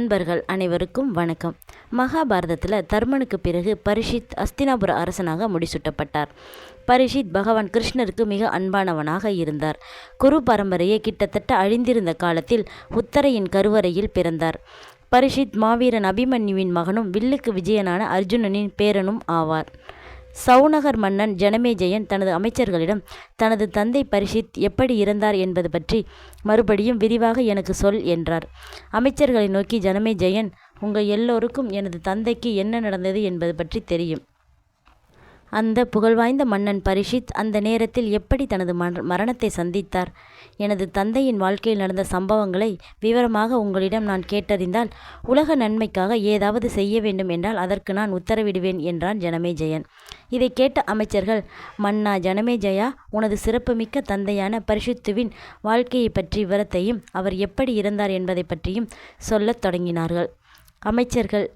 நண்பர்கள் அனைவருக்கும் வணக்கம். மகாபாரதத்தில் தர்மனுக்கு பிறகு பரீட்சித் அஸ்தினாபுர அரசனாக முடிசூட்டப்பட்டார். பரீட்சித் பகவான் கிருஷ்ணருக்கு மிக அன்பானவனாக இருந்தார். குரு பரம்பரையே கிட்டத்தட்ட அழிந்திருந்த காலத்தில் உத்தரையின் கருவறையில் பிறந்தார். பரீட்சித் மாவீரன் அபிமன்யுவின் மகனும் வில்லுக்கு விஜயனான அர்ஜுனனின் பேரனும் ஆவார். சவுனகர் மன்னன் ஜனமேஜயன் தனது அமைச்சர்களிடம் தனது தந்தை பரீட்சித் எப்படி இறந்தார் என்பது பற்றி மறுபடியும் விரிவாக எனக்கு சொல் என்றார். அமைச்சர்களை நோக்கி ஜனமேஜயன், உங்கள் எல்லோருக்கும் எனது தந்தைக்கு என்ன நடந்தது என்பது பற்றி தெரியும். அந்த புகழ்வாய்ந்த மன்னன் பரீட்சித் அந்த நேரத்தில் எப்படி தனது மரணத்தை சந்தித்தார்? எனது தந்தையின் வாழ்க்கையில் நடந்த சம்பவங்களை விவரமாக உங்களிடம் நான் கேட்டறிந்தால் உலக நன்மைக்காக ஏதாவது செய்ய வேண்டும் என்றால் அதற்கு நான் உத்தரவிடுவேன் என்றான் ஜனமேஜயன். இதை கேட்ட அமைச்சர்கள், மன்னா ஜனமேஜயா, உனது சிறப்புமிக்க தந்தையான பரீட்சித்துவின் வாழ்க்கையை பற்றி விவரத்தையும் அவர் எப்படி இறந்தார் என்பதை பற்றியும் சொல்லத் தொடங்கினார்கள். அமைச்சர்கள்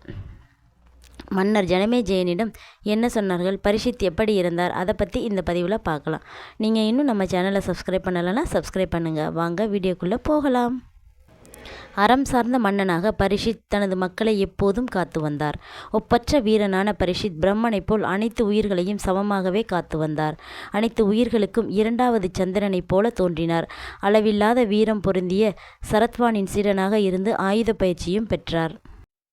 மன்னர் ஜனமேஜயனிடம் என்ன சொன்னார்கள், பரீட்சித் எப்படி இருந்தார், அதை பற்றி இந்த பதிவில் பார்க்கலாம். நீங்கள் இன்னும் நம்ம சேனலை சப்ஸ்கிரைப் பண்ணலைன்னா சப்ஸ்கிரைப் பண்ணுங்கள். வாங்க வீடியோக்குள்ளே போகலாம். அறம் சார்ந்த மன்னனாக பரீட்சித் தனது மக்களை எப்போதும் காத்து வந்தார். ஒப்பற்ற வீரனான பரீட்சித் பிரம்மனைப் போல் அனைத்து உயிர்களையும் சமமாகவே காத்து வந்தார். அனைத்து உயிர்களுக்கும் இரண்டாவது சந்திரனைப் போல தோன்றினார். அளவில்லாத வீரம் பொருந்திய சரத்வானின் சீடனாக இருந்து ஆயுத பயிற்சியும் பெற்றார்.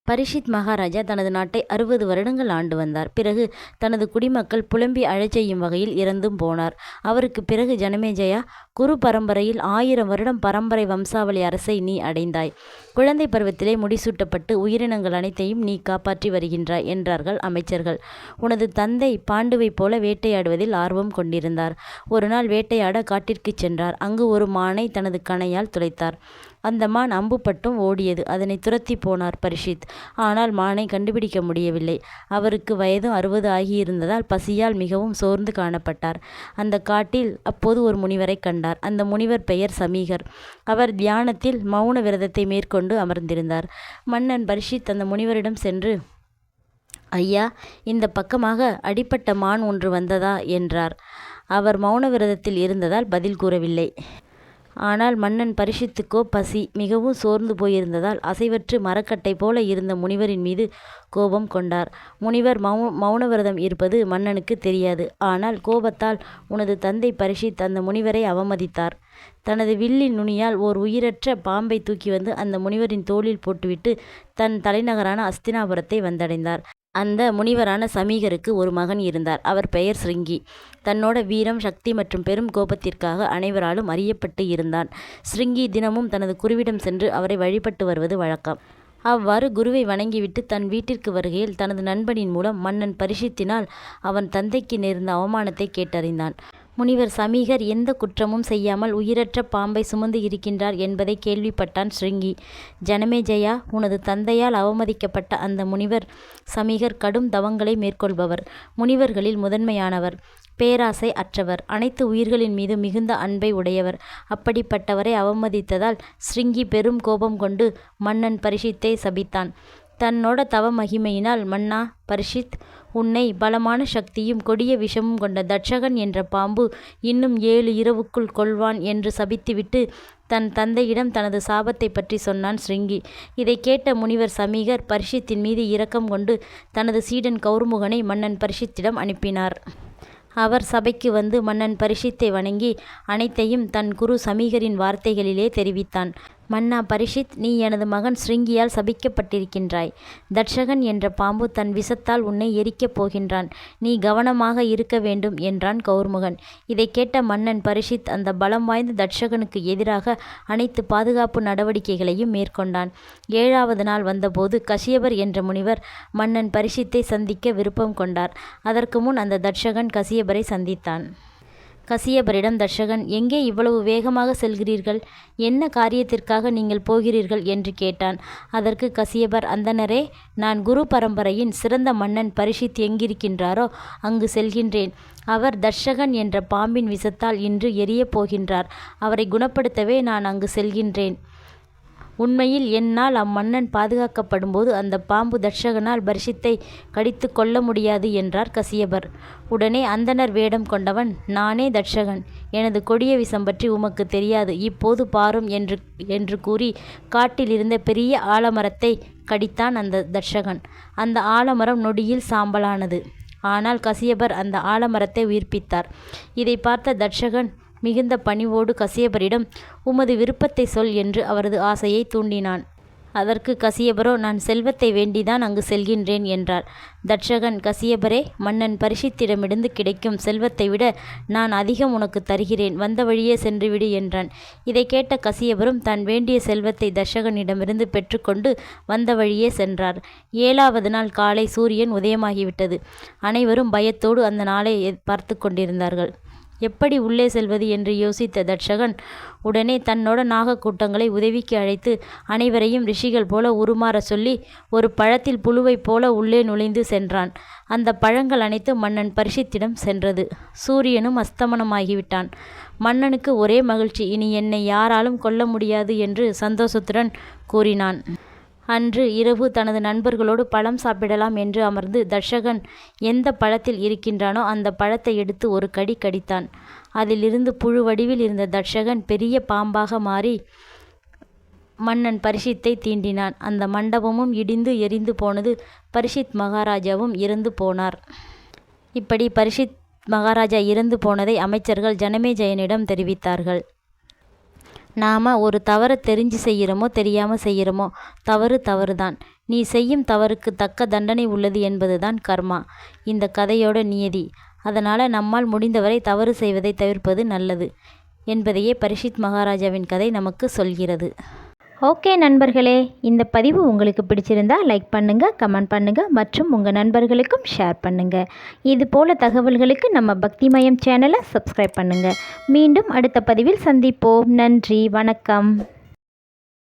பரீட்சித் மகாராஜா தனது நாட்டை 60 வருடங்கள் ஆண்டு வந்தார். பிறகு தனது குடிமக்கள் புலம்பி அழச் செய்யும் வகையில் இறந்தும் போனார். அவருக்கு பிறகு ஜனமேஜயா, குரு பரம்பரையில் 1000 வருடம் பரம்பரை வம்சாவளி அரசை நீ அடைந்தாய். குழந்தை பருவத்திலே முடிசூட்டப்பட்டு உயிரினங்கள் அனைத்தையும் நீ காப்பாற்றி வருகின்றாய் என்றார்கள் அமைச்சர்கள். உனது தந்தை பாண்டுவைப் போல வேட்டையாடுவதில் ஆர்வம் கொண்டிருந்தார். ஒரு நாள் வேட்டையாட காட்டிற்கு சென்றார். அங்கு ஒரு மானை தனது கணையால் துளைத்தார். அந்த மான் அம்புப்பட்டும் ஓடியது. அதனை துரத்தி போனார் பரீட்சித். ஆனால் மானை கண்டுபிடிக்க முடியவில்லை. அவருக்கு வயதும் 60 ஆகியிருந்ததால் பசியால் மிகவும் சோர்ந்து காணப்பட்டார். அந்த காட்டில் அப்போது ஒரு முனிவரை கண்டார். அந்த முனிவர் பெயர் சமீகர். அவர் தியானத்தில் மௌன விரதத்தை மேற்கொண்டு அமர்ந்திருந்தார். மன்னன் பரீட்சித் அந்த முனிவரிடம் சென்று, ஐயா, இந்த பக்கமாக அடிப்பட்ட மான் ஒன்று வந்ததா என்றார். அவர் மௌன விரதத்தில் இருந்ததால் பதில் கூறவில்லை. ஆனால் மன்னன் பரீட்சித்துக்கோ பசி, மிகவும் சோர்ந்து போயிருந்ததால் அசைவற்று மரக்கட்டை போல இருந்த முனிவரின் மீது கோபம் கொண்டார். முனிவர் மௌனவிரதம் இருப்பது மன்னனுக்கு தெரியாது. ஆனால் கோபத்தால் உனது தந்தை பரீட்சித் அந்த முனிவரை அவமதித்தார். தனது வில்லின் நுனியால் ஓர் உயிரற்ற பாம்பை தூக்கி வந்து அந்த முனிவரின் தோளில் போட்டுவிட்டு தன் தலைநகரான அஸ்தினாபுரத்தை வந்தடைந்தார். அந்த முனிவரான சமீகருக்கு ஒரு மகன் இருந்தார். அவர் பெயர் ஸ்ருங்கி. தன்னோட வீரம், சக்தி மற்றும் பெரும் கோபத்திற்காக அனைவராலும் அறியப்பட்டு இருந்தான். ஸ்ருங்கி தினமும் தனது குருவிடம் சென்று அவரை வழிபட்டு வருவது வழக்கம். அவ்வாறு குருவை வணங்கிவிட்டு தன் வீட்டிற்கு வருகையில் தனது நண்பனின் மூலம் மன்னன் பரீட்சித்தினால் அவன் தந்தைக்கு நேர்ந்த அவமானத்தை கேட்டறிந்தான். முனிவர் சமீகர் எந்த குற்றமும் செய்யாமல் உயிரற்ற பாம்பை சுமந்து இருக்கின்றார் என்பதை கேள்விப்பட்டான் ஸ்ருங்கி. ஜனமேஜயா, உனது தந்தையால் அவமதிக்கப்பட்ட அந்த முனிவர் சமீகர் கடும் தவங்களை மேற்கொள்பவர். முனிவர்களில் முதன்மையானவர். பேராசை அற்றவர். அனைத்து உயிர்களின் மீது மிகுந்த அன்பை உடையவர். அப்படிப்பட்டவரை அவமதித்ததால் ஸ்ருங்கி பெரும் கோபம் கொண்டு மன்னன் பரீட்சித்தை சபித்தான். தன்னோட தவ மகிமையினால், மன்னா பரீட்சித், உன்னை பலமான சக்தியும் கொடிய விஷமும் கொண்ட தட்சகன் என்ற பாம்பு இன்னும் 7 இரவுக்குள் கொல்வான் என்று சபித்துவிட்டு தன் தந்தையிடம் தனது சாபத்தை பற்றி சொன்னான் ஸ்ருங்கி. இதை கேட்ட முனிவர் சமீகர் பரீட்சித்தின் மீது இரக்கம் கொண்டு தனது சீடன் கௌர்முகனை மன்னன் பரீட்சித்திடம் அனுப்பினார். அவர் சபைக்கு வந்து மன்னன் பரீட்சித்தை வணங்கி அனைத்தையும் தன் குரு சமீகரின் வார்த்தைகளிலே தெரிவித்தான். மன்னா பரீட்சித், நீ எனது மகன் ஸ்ருங்கியால் சபிக்கப்பட்டிருக்கின்றாய். தட்சகன் என்ற பாம்பு தன் விஷத்தால் உன்னை எரிக்கப் போகின்றான். நீ கவனமாக இருக்க வேண்டும் என்றான் கௌர்முகன். இதை கேட்ட மன்னன் பரீட்சித் அந்த பலம் வாய்ந்த தட்சகனுக்கு எதிராக அனைத்து பாதுகாப்பு நடவடிக்கைகளையும் மேற்கொண்டான். 7வது நாள் வந்தபோது கசியபர் என்ற முனிவர் மன்னன் பரீட்சித்தை சந்திக்க விருப்பம் கொண்டார். அதற்கு முன் அந்த தட்சகன் கசியபரை சந்தித்தான். கசியபரிடம் தட்சகன், எங்கே இவ்வளவு வேகமாக செல்கிறீர்கள்? என்ன காரியத்திற்காக நீங்கள் போகிறீர்கள் என்று கேட்டான். அதற்கு கசியபர், அந்தணரே, நான் குரு பரம்பரையின் சிறந்த மன்னன் பரீட்சித் எங்கிருக்கின்றாரோ அங்கு செல்கின்றேன். அவர் தட்சகன் என்ற பாம்பின் விஷத்தால் இன்று எரியப் போகின்றார். அவரை குணப்படுத்தவே நான் அங்கு செல்கின்றேன். உண்மையில் என்னால் அம்மன்னன் பாதுகாக்கப்படும்போது அந்த பாம்பு தட்சகனால் பரிஷித்தை கடித்து கொள்ள முடியாது என்றார் கசியபர். உடனே அந்தணர் வேடம் கொண்டவன், நானே தட்சகன், எனது கொடிய விஷம் பற்றி உமக்கு தெரியாது, இப்போது பாரும் என்று கூறி காட்டில் இருந்த பெரிய ஆலமரத்தை கடித்தான் அந்த தட்சகன். அந்த ஆலமரம் நொடியில் சாம்பலானது. ஆனால் கசியபர் அந்த ஆலமரத்தை உயிர்ப்பித்தார். இதை பார்த்த தட்சகன் மிகுந்த பணிவோடு கசியபரிடம், உமது விருப்பத்தை சொல் என்று அவரது ஆசையை தூண்டினான். அதற்கு கசியபரோ, நான் செல்வத்தை வேண்டிதான் அங்கு செல்கின்றேன் என்றார். தட்சகன், கசியபரே, மன்னன் பரிஷித்திடமிருந்து கிடைக்கும் செல்வத்தை விட நான் அதிகம் உனக்கு தருகிறேன், வந்த வழியே சென்றுவிடு என்றான். இதை கேட்ட கசியபரும் தன் வேண்டிய செல்வத்தை தட்சகனிடமிருந்து பெற்றுக்கொண்டு வந்த வழியே சென்றார். 7வது நாள் காலை சூரியன் உதயமாகிவிட்டது. அனைவரும் பயத்தோடு அந்த நாளை பார்த்து கொண்டிருந்தார்கள். எப்படி உள்ளே செல்வது என்று யோசித்த தட்சகன் உடனே தன்னோட நாகக்கூட்டங்களை உதவிக்கு அழைத்து அனைவரையும் ரிஷிகள் போல உருமாற சொல்லி ஒரு பழத்தில் புழுவைப் போல உள்ளே நுழைந்து சென்றான். அந்த பழங்கள் அனைத்தும் மன்னன் பரிஷித்திடம் சென்றது. சூரியனும் அஸ்தமனமாகிவிட்டான். மன்னனுக்கு ஒரே மகிழ்ச்சி, இனி என்னை யாராலும் கொல்ல முடியாது என்று சந்தோஷத்துடன் கூறினான். அன்று இரவு தனது நண்பர்களோடு பழம் சாப்பிடலாம் என்று அமர்ந்து தட்சகன் எந்த பழத்தில் இருக்கின்றானோ அந்த பழத்தை எடுத்து ஒரு கடி கடித்தான். அதிலிருந்து புழு வடிவில் இருந்த தட்சகன் பெரிய பாம்பாக மாறி மன்னன் பரிஷித்தை தீண்டினான். அந்த மண்டபமும் இடிந்து எரிந்து போனது. பரிஷித் மகாராஜாவும் இறந்து போனார். இப்படி பரிஷித் மகாராஜா இறந்து போனதை அமைச்சர்கள் ஜனமேஜயனிடம் தெரிவித்தார்கள். நாம் ஒரு தவறை தெரிஞ்சு செய்கிறோமோ தெரியாமல் செய்கிறோமோ, தவறு தான். நீ செய்யும் தவறுக்கு தக்க தண்டனை உள்ளது என்பதுதான் கர்மா, இந்த கதையோட நியதி. அதனால் நம்மால் முடிந்தவரை தவறு செய்வதை தவிர்ப்பது நல்லது என்பதையே பரிஷித் மகாராஜாவின் கதை நமக்கு சொல்கிறது. ஓகே நண்பர்களே, இந்த பதிவு உங்களுக்கு பிடிச்சிருந்தா லைக் பண்ணுங்கள், கமெண்ட் பண்ணுங்கள் மற்றும் உங்கள் நண்பர்களுக்கும் ஷேர் பண்ணுங்கள். இது போல தகவல்களுக்கு நம்ம பக்திமயம் சேனலை சப்ஸ்கிரைப் பண்ணுங்கள். மீண்டும் அடுத்த பதிவில் சந்திப்போம். நன்றி, வணக்கம்.